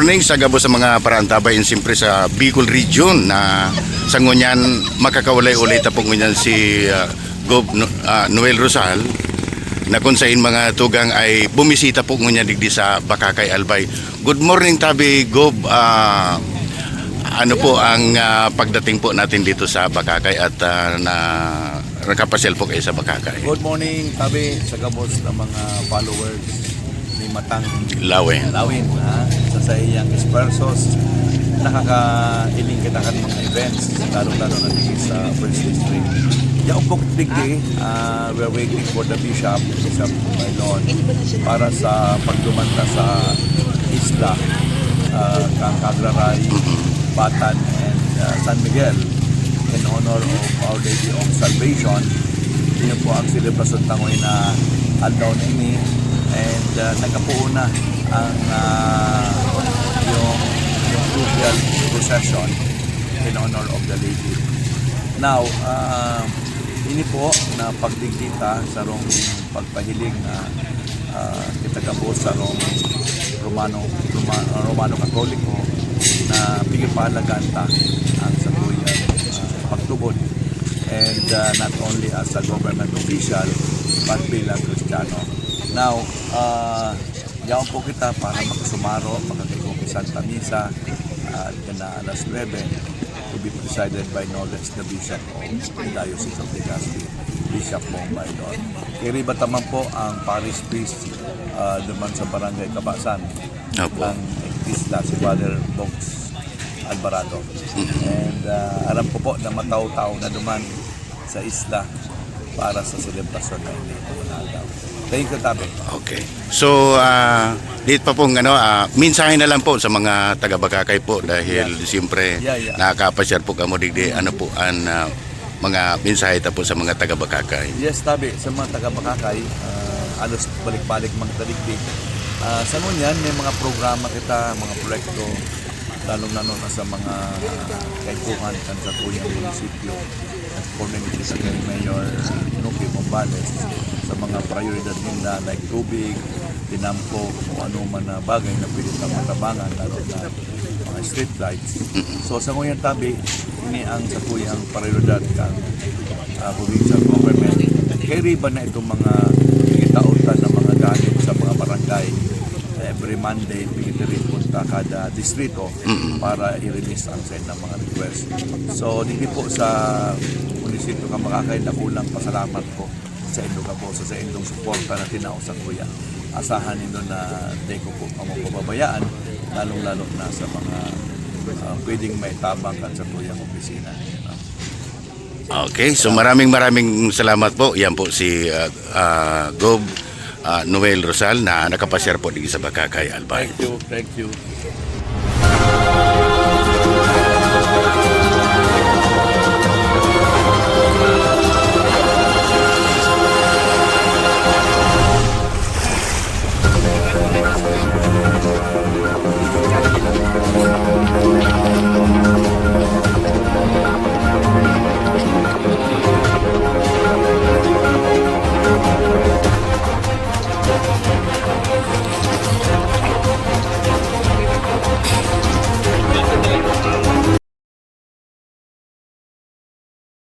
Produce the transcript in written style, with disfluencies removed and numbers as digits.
morning sa gabo sa mga parantabay siyempre sa Bicol Region na sa ngunyan makakawalay ulit po ngunyan si Noel Rosal na kung sa mga tugang ay bumisita po ngunyan digdi sa Bakakay Albay. Good morning tabi Gob, ano po ang pagdating po natin dito sa Bakakay at nakapasyal po kayo sa Bakakay. Good morning tabi sa gabos ng mga followers ni Matang Lawin. Sa iyang Espersos nakakailing kita kan mga events lalo-lalo na dito sa First District. Yung pong digdi, we're waiting for the Bishop Bailon para sa pagdumanta sa isla kang Cagraray, Batan and San Miguel in honor of Our Lady of Salvation. Yun po ang celebration tangoy na aldaw na ini and nagkapuo na ang yung crucial procession in honor of the Lady. Now, ini po na pagdigdita sa rong pagpahiling na kita gabos sa rong Romano Katoliko na pigipahalagan ta ang sabuyan pagtubod and not only as a government official but bilang Kristiyano. Now, yaon po kita para makasumaro, makakikong Santa Misa at na alas 9 to be presided by no less the Bishop of the Diocese of Legazpi, Bishop Bong Bailon. Kiriba taman po ang parish priest naman sa Barangay Kabasan, ang isla si Father Bogs Alvarado. And alam ko po na mataw-tao na duman sa isla para sa celebration na ini. Thank you, Tabi. Okay. So, dito pa pong mensahe na lang po sa mga taga-Bakakay po dahil siyempre nakakapasyal po kamo digdi ano po ang mga mensahe ta po sa mga taga-Bakakay. Yes, Tabi, sa mga taga-Bakakay, alos balik-balik mga taligdi. Sa ngunyan, may mga programa kita, mga proyekto, lalong-lalo na sa mga kaipuhan kan sa tuyang munisipyo. According to sa Mayor Nuki Mombales, sa mga prioridad nila like tubig, tinampo, o ano man na bagay na pwede na matabangan, lalo na mga street lights. So sa ngayon Tabi, ini ang sa tuyang prioridad kang provincial government. Kaya riba na itong mga kitautan na mga ganit sa mga barangay. Every Monday, pigitirin punta kada distrito para i-release ang send ng mga request. So, hindi po sa munisipyo kang Bakakay na kulang pasalamat ko sa inyong kaposo, sa inyong suporta na tinao sa kuya. Asahan nyo na di ko po pababayaan, lalong-lalo na sa mga pwedeng may tabang kan sa kuyang opisina. Okay, so maraming salamat po. Yan po si Gob Noel Rosal na nakapasyar po dito sa Bakakay Albay. Thank you.